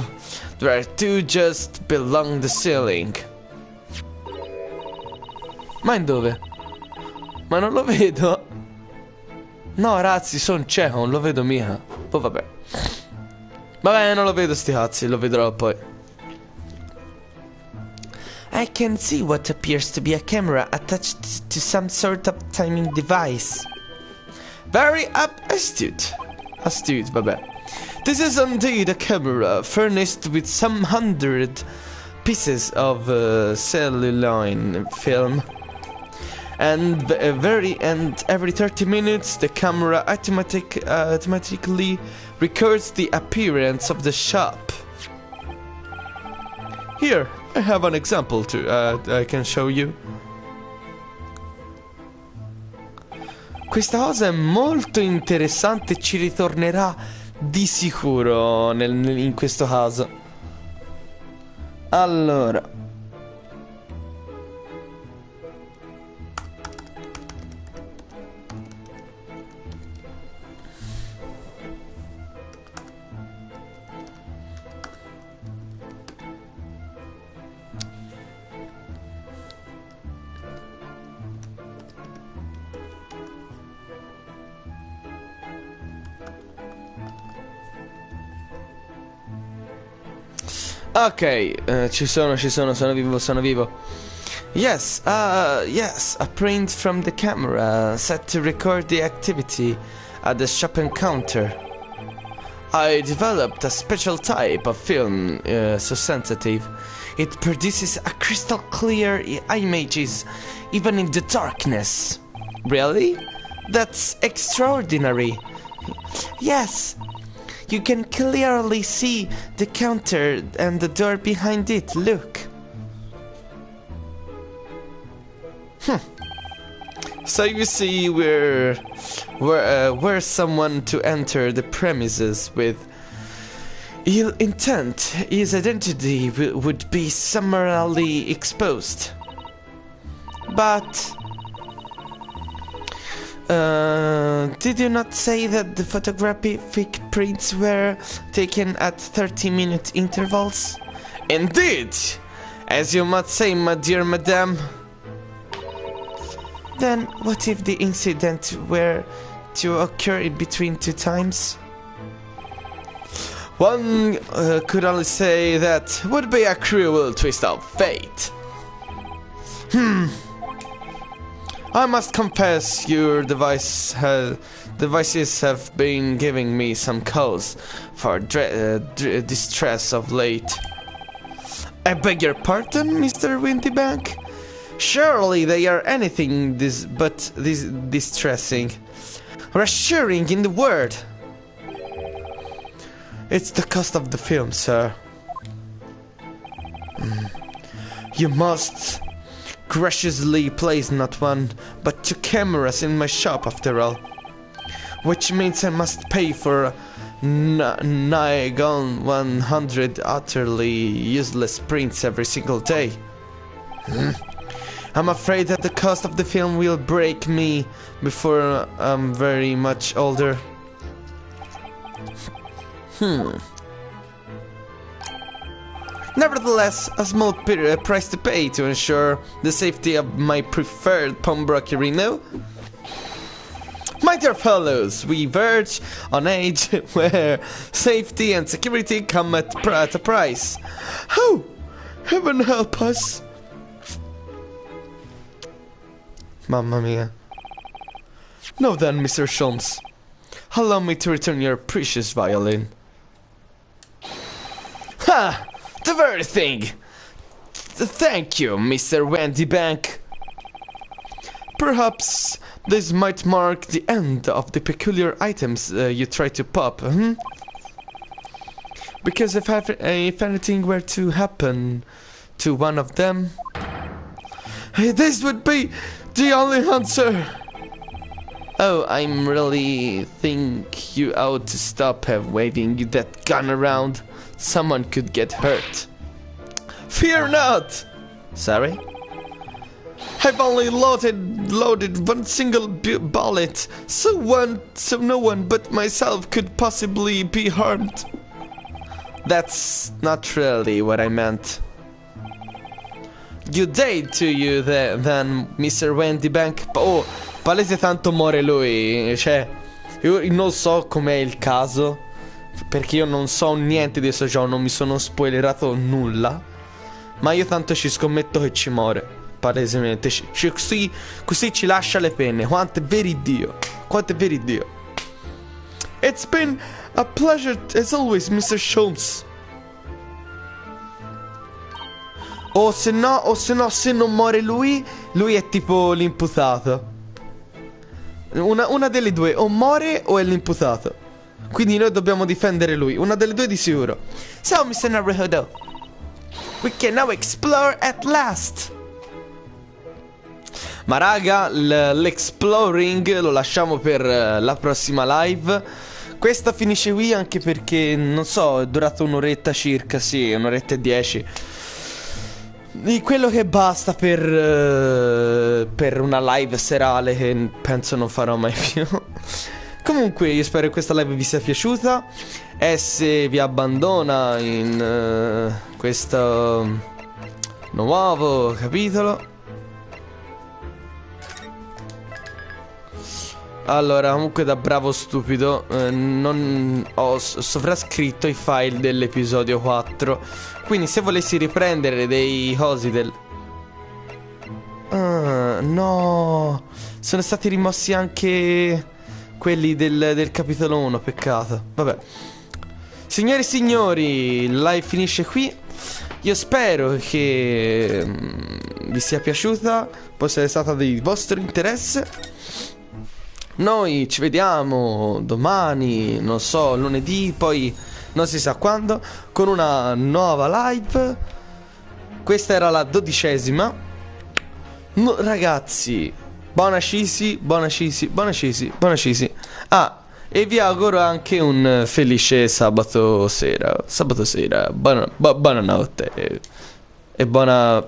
There are two just below the ceiling. Ma in dove? Ma non lo vedo. No, ragazzi, sono cieco, non lo vedo mica. Poi vabbè. Vabbè, non lo vedo sti cazzi, lo vedrò poi. I can see what appears to be a camera attached to some sort of timing device. Very astute. Astute, vabbè. This is indeed a camera furnished with some 100 pieces of celluloid film. And every 30 minutes the camera automatically records the appearance of the shop. Here, I have an example I can show you. Questa cosa è molto interessante e ci ritornerà di sicuro in questo caso. Allora, ok, ci sono, sono vivo. Yes, yes, a print from the camera set to record the activity at the shopping counter. I developed a special type of film so sensitive. It produces a crystal clear images even in the darkness. Really? That's extraordinary. Yes. You can clearly see the counter and the door behind it. Look. So you see, we're someone to enter the premises with ill intent. His identity would be summarily exposed. But did you not say that the photographic prints were taken at 30-minute intervals? Indeed! As you must say, my dear madame. Then what if the incident were to occur in between two times? One could only say that would be a cruel twist of fate. I must confess your devices have been giving me some cause for distress of late. I beg your pardon, Mr. Windybank? Surely they are anything but distressing. Reassuring in the word. It's the cost of the film, sir. You must graciously place not one, but two cameras in my shop after all. Which means I must pay for nigh gone 100 utterly useless prints every single day. I'm afraid that the cost of the film will break me before I'm very much older. Nevertheless, a small price to pay to ensure the safety of my preferred pawnbroker, no? My dear fellows, we verge on age where safety and security come at a price. Oh, heaven help us! Mamma mia. Now then, Mr. Sholmes, allow me to return your precious violin. Ha! The very thing! Thank you, Mr. Windybank. Perhaps this might mark the end of the peculiar items you try to pop, Because if anything were to happen to one of them... This would be the only answer. Oh, I'm really think you ought to stop waving that gun around. Someone could get hurt. Fear not. Sorry? I've only loaded one single bullet, so no one but myself could possibly be harmed. That's not really what I meant. You date to you then, Mr. Wendy Bank. Oh, palese tanto muore lui. Cioè, io non so com'è il caso, perché io non so niente di questo gioco, non mi sono spoilerato nulla. Ma io tanto ci scommetto che ci muore. Palesemente così ci lascia le penne. Quanto è veridio. Quanto è veridio. It's been a pleasure as always, Mr. Sholmes. O se no, se non muore lui è tipo l'imputato. Una delle due, o muore o è l'imputato. Quindi noi dobbiamo difendere lui. Una delle due di sicuro. So, Mr. Naruhodo, we can now explore at last. Ma raga, l'exploring lo lasciamo per la prossima live. Questa finisce qui anche perché, non so, è durata un'oretta circa, sì, un'oretta e 10. Di quello che basta per una live serale che penso non farò mai più. Comunque io spero che questa live vi sia piaciuta. S vi abbandona in questo nuovo capitolo. Allora, comunque da bravo stupido non ho sovrascritto i file dell'episodio 4. Quindi se volessi riprendere dei cosi del... Ah, no, sono stati rimossi anche quelli del capitolo 1, peccato. Vabbè. Signore e signori, la live finisce qui. Io spero che vi sia piaciuta, possa essere stata di vostro interesse. Noi ci vediamo domani, non so, lunedì, poi non si sa quando, con una nuova live. Questa era la 12ª. Ragazzi, buona cisi, buona cisi, buona cisi, buona cisi. Ah, e vi auguro anche un felice sabato sera. Sabato sera, buonanotte e buona